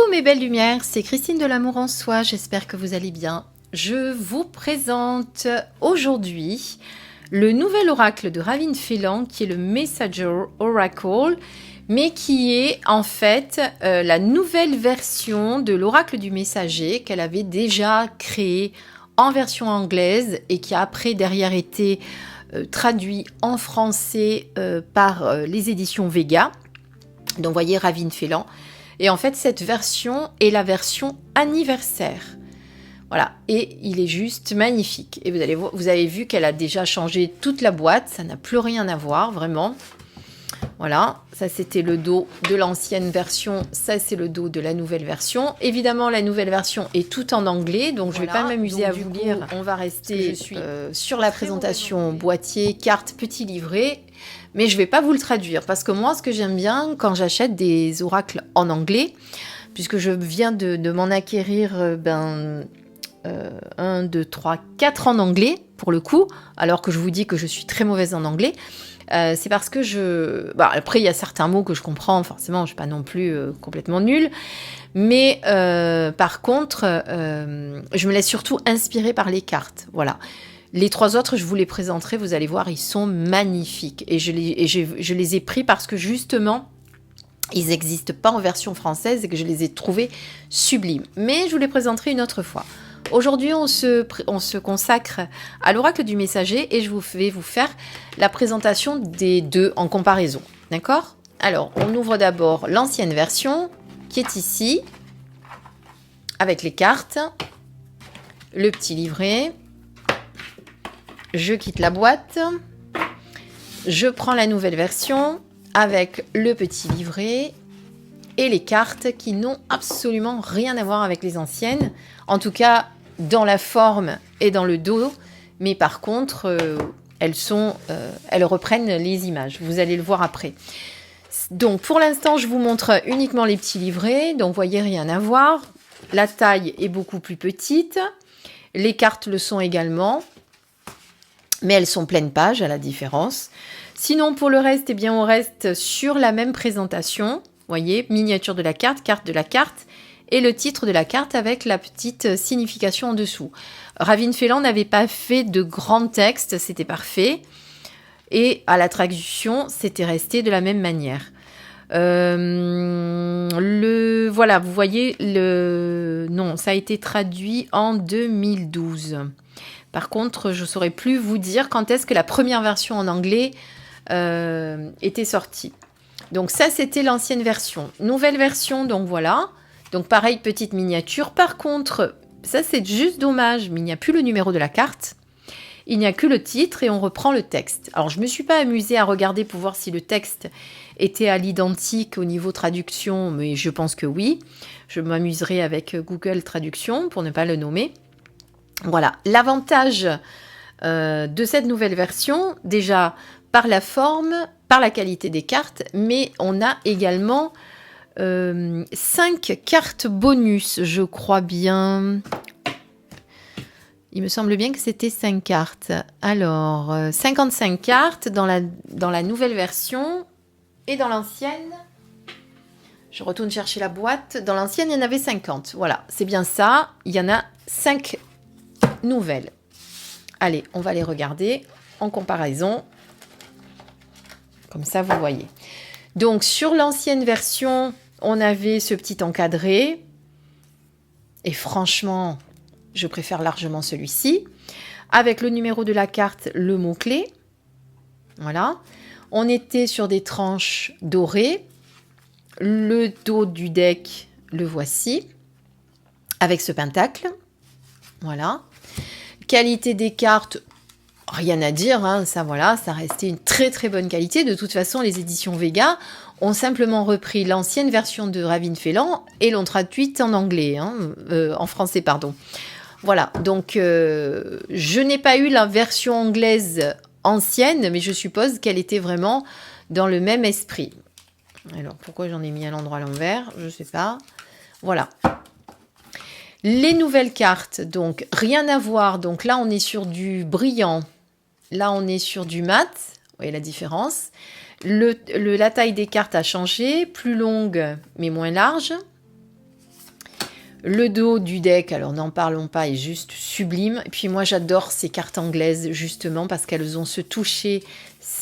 Coucou mes belles lumières, c'est Christine de l'Amour en Soi, j'espère que vous allez bien. Je vous présente aujourd'hui le nouvel oracle de Ravine Phelan qui est le Messenger Oracle, mais qui est en fait la nouvelle version de l'oracle du messager qu'elle avait déjà créé en version anglaise et qui a après derrière été traduit en français par les éditions Vega. Donc voyez Ravine Phelan. Et en fait, cette version est la version anniversaire. Voilà, et il est juste magnifique. Et vous avez vu qu'elle a déjà changé toute la boîte, ça n'a plus rien à voir, vraiment. Voilà, ça c'était le dos de l'ancienne version, ça c'est le dos de la nouvelle version. Évidemment, la nouvelle version est tout en anglais, donc je ne vais pas m'amuser à vous lire. On va rester sur la présentation boîtier, carte, petit livret. Mais je ne vais pas vous le traduire, parce que moi, ce que j'aime bien quand j'achète des oracles en anglais, puisque je viens de m'en acquérir 1, 2, 3, 4 en anglais, pour le coup, alors que je vous dis que je suis très mauvaise en anglais, c'est parce que après, il y a certains mots que je comprends, forcément, je ne suis pas non plus complètement nulle, mais par contre, je me laisse surtout inspirer par les cartes, voilà. Les 3 autres, je vous les présenterai, vous allez voir, ils sont magnifiques. Et je les ai pris parce que justement, ils n'existent pas en version française et que je les ai trouvés sublimes. Mais je vous les présenterai une autre fois. Aujourd'hui, on se consacre à l'oracle du messager et je vais vous faire la présentation des deux en comparaison. D'accord ? Alors, on ouvre d'abord l'ancienne version qui est ici, avec les cartes, le petit livret. Je quitte la boîte, je prends la nouvelle version avec le petit livret et les cartes qui n'ont absolument rien à voir avec les anciennes, en tout cas dans la forme et dans le dos, mais par contre elles reprennent les images, vous allez le voir après. Donc pour l'instant je vous montre uniquement les petits livrets, donc vous voyez rien à voir, la taille est beaucoup plus petite, les cartes le sont également. Mais elles sont pleines pages à la différence. Sinon, pour le reste, eh bien, on reste sur la même présentation. Vous voyez, miniature de la carte de la carte et le titre de la carte avec la petite signification en dessous. Ravine Phelan n'avait pas fait de grand texte, c'était parfait. Et à la traduction, c'était resté de la même manière. Voilà, vous voyez, non, ça a été traduit en 2012. Par contre, je ne saurais plus vous dire quand est-ce que la première version en anglais était sortie. Donc ça, c'était l'ancienne version. Nouvelle version, donc voilà. Donc pareil, petite miniature. Par contre, ça c'est juste dommage, mais il n'y a plus le numéro de la carte. Il n'y a que le titre et on reprend le texte. Alors, je ne me suis pas amusée à regarder pour voir si le texte était à l'identique au niveau traduction, mais je pense que oui. Je m'amuserai avec Google Traduction pour ne pas le nommer. Voilà, l'avantage de cette nouvelle version, déjà par la forme, par la qualité des cartes, mais on a également 5 cartes bonus, je crois bien. Il me semble bien que c'était 5 cartes. Alors, 55 cartes dans la nouvelle version et dans l'ancienne. Je retourne chercher la boîte. Dans l'ancienne, il y en avait 50. Voilà, c'est bien ça. Il y en a 5 nouvelles. Allez, on va les regarder en comparaison. Comme ça, vous voyez. Donc, sur l'ancienne version, on avait ce petit encadré. Et franchement, je préfère largement celui-ci. Avec le numéro de la carte, le mot-clé. Voilà. On était sur des tranches dorées. Le dos du deck, le voici. Avec ce pentacle. Voilà. Qualité des cartes, rien à dire, hein, ça voilà, ça restait une très très bonne qualité. De toute façon, les éditions Vega ont simplement repris l'ancienne version de Ravine Phelan et l'ont traduite en anglais, en français, pardon. Voilà, donc je n'ai pas eu la version anglaise ancienne, mais je suppose qu'elle était vraiment dans le même esprit. Alors, pourquoi j'en ai mis à l'endroit à l'envers? Je ne sais pas. Voilà. Les nouvelles cartes, donc rien à voir. Donc là, on est sur du brillant. Là, on est sur du mat. Vous voyez la différence. La taille des cartes a changé. Plus longue, mais moins large. Le dos du deck, alors n'en parlons pas, est juste sublime. Et puis moi j'adore ces cartes anglaises justement parce qu'elles ont ce toucher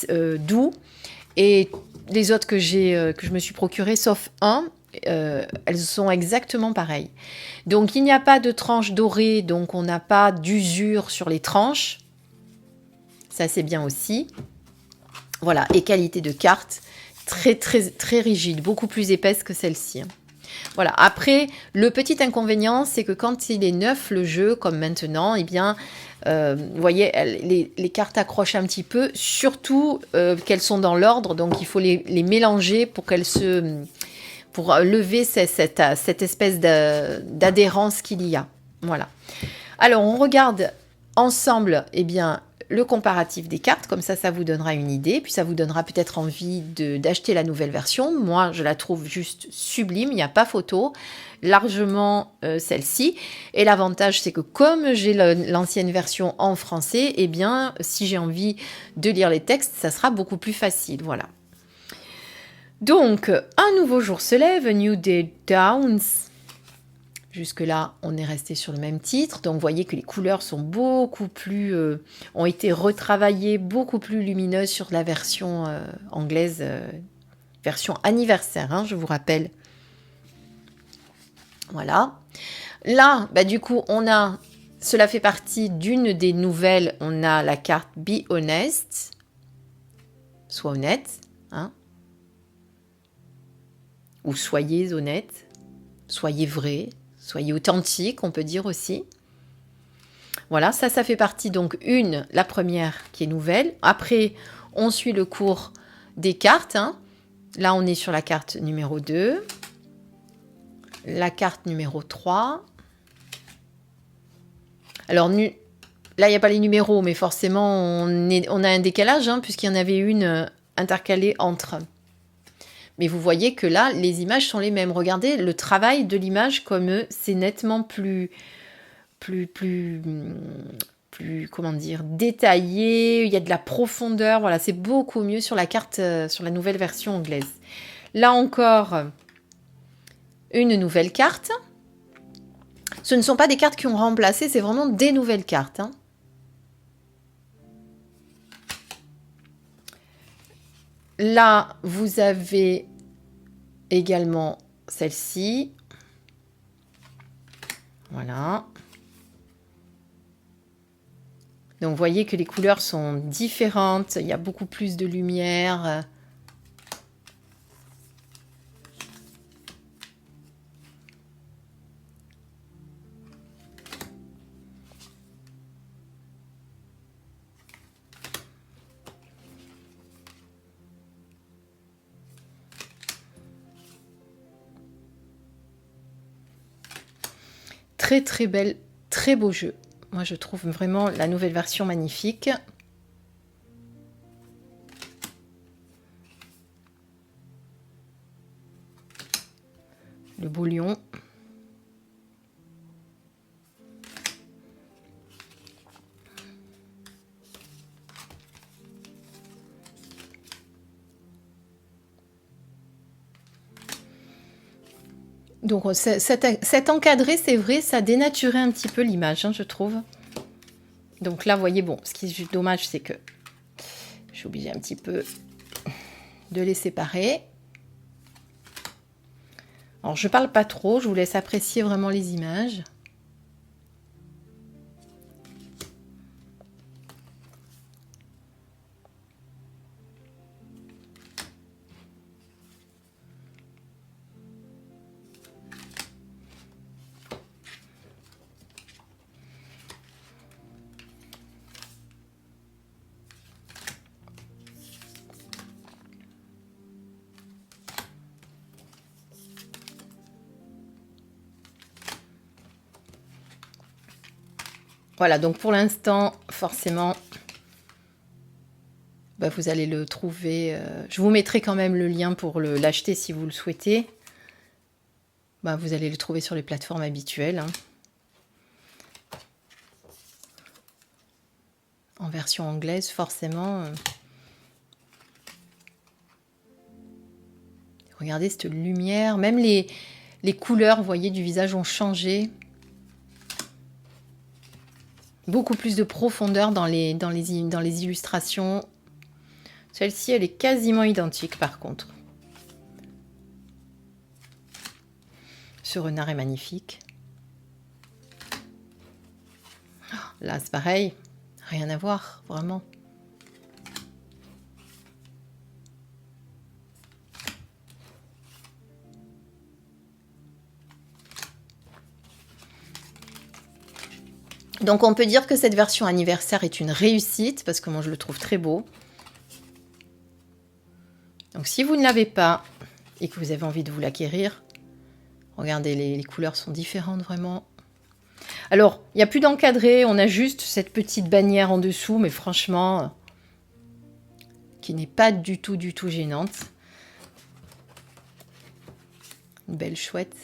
doux. Et les autres que je me suis procurées, sauf un, elles sont exactement pareilles. Donc il n'y a pas de tranches dorées, donc on n'a pas d'usure sur les tranches. Ça c'est bien aussi. Voilà, et qualité de carte, très très très rigide, beaucoup plus épaisse que celle-ci. Voilà, après, le petit inconvénient, c'est que quand il est neuf, le jeu, comme maintenant, eh bien, vous voyez, les cartes accrochent un petit peu, surtout qu'elles sont dans l'ordre, donc il faut les mélanger pour pour lever cette espèce d'adhérence qu'il y a. Voilà. Alors, on regarde ensemble, eh bien, le comparatif des cartes, comme ça vous donnera une idée, puis ça vous donnera peut-être envie d'acheter la nouvelle version. Moi, je la trouve juste sublime, il n'y a pas photo, largement celle-ci. Et l'avantage, c'est que comme j'ai l'ancienne version en français, eh bien, si j'ai envie de lire les textes, ça sera beaucoup plus facile, voilà. Donc, un nouveau jour se lève, A New Day Dawns. Jusque-là, on est resté sur le même titre. Donc, vous voyez que les couleurs sont beaucoup plus... ont été retravaillées, beaucoup plus lumineuses sur la version anglaise, version anniversaire, hein, je vous rappelle. Voilà. Là, bah, du coup, cela fait partie d'une des nouvelles. On a la carte Be Honest. Sois honnête. Hein, ou soyez honnête. Soyez vrai. Soyez authentique, on peut dire aussi. Voilà, ça fait partie donc la première qui est nouvelle. Après, on suit le cours des cartes. Hein. Là, on est sur la carte numéro 2. La carte numéro 3. Alors, là, il n'y a pas les numéros, mais forcément, on a un décalage, hein, puisqu'il y en avait une intercalée entre. Mais vous voyez que là, les images sont les mêmes. Regardez le travail de l'image comme c'est nettement plus, comment dire, détaillé. Il y a de la profondeur. Voilà, c'est beaucoup mieux sur la carte, sur la nouvelle version anglaise. Là encore, une nouvelle carte. Ce ne sont pas des cartes qui ont remplacé, c'est vraiment des nouvelles cartes. Hein. Là, vous avez également celle-ci. Voilà. Donc, vous voyez que les couleurs sont différentes. Il y a beaucoup plus de lumière. Très très belle, très beau jeu. Moi je trouve vraiment la nouvelle version magnifique. Le beau lion. Donc cet encadré, c'est vrai, ça dénaturait un petit peu l'image, hein, je trouve. Donc là, vous voyez, bon, ce qui est dommage, c'est que je suis obligée un petit peu de les séparer. Alors, je parle pas trop, je vous laisse apprécier vraiment les images. Voilà, donc pour l'instant, forcément, bah, vous allez le trouver. Je vous mettrai quand même le lien pour l'acheter si vous le souhaitez. Bah, vous allez le trouver sur les plateformes habituelles. Hein. En version anglaise, forcément. Regardez cette lumière, même Les couleurs, vous voyez, du visage ont changé. Beaucoup plus de profondeur dans les illustrations. Celle-ci, elle est quasiment identique par contre. Ce renard est magnifique. Là, c'est pareil. Rien à voir, vraiment. Donc on peut dire que cette version anniversaire est une réussite parce que moi je le trouve très beau. Donc si vous ne l'avez pas et que vous avez envie de vous l'acquérir, regardez, les couleurs sont différentes vraiment. Alors, il n'y a plus d'encadré, on a juste cette petite bannière en dessous, mais franchement, qui n'est pas du tout gênante. Une belle chouette.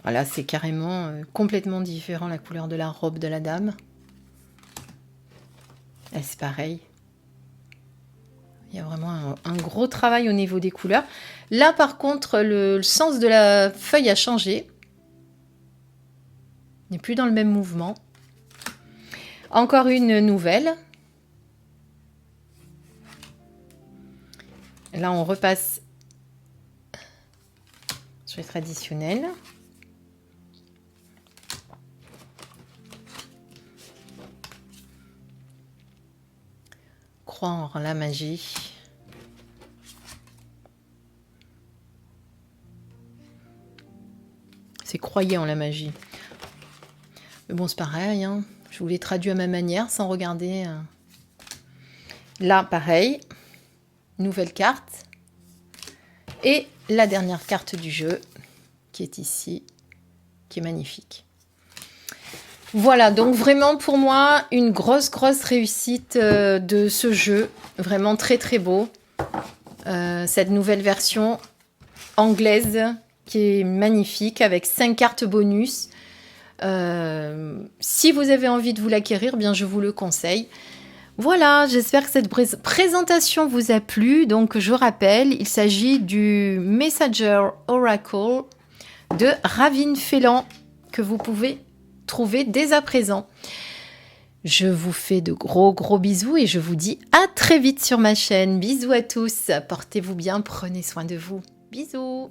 Voilà, c'est carrément complètement différent la couleur de la robe de la dame. Là, c'est pareil. Il y a vraiment un gros travail au niveau des couleurs. Là, par contre, le sens de la feuille a changé. Il n'est plus dans le même mouvement. Encore une nouvelle. Là, on repasse sur les traditionnels. Croire en la magie. C'est croyez en la magie. Mais bon, c'est pareil, hein. Je vous l'ai traduit à ma manière, sans regarder. Là, pareil. Nouvelle carte. Et la dernière carte du jeu, qui est ici, qui est magnifique. Voilà, donc vraiment pour moi, une grosse réussite de ce jeu. Vraiment très beau. Cette nouvelle version anglaise qui est magnifique avec 5 cartes bonus. Si vous avez envie de vous l'acquérir, bien je vous le conseille. Voilà, j'espère que cette présentation vous a plu. Donc je rappelle, il s'agit du Messenger Oracle de Ravin Failan que vous pouvez trouver dès à présent. Je vous fais de gros bisous et je vous dis à très vite sur ma chaîne. Bisous à tous, portez-vous bien, prenez soin de vous. Bisous.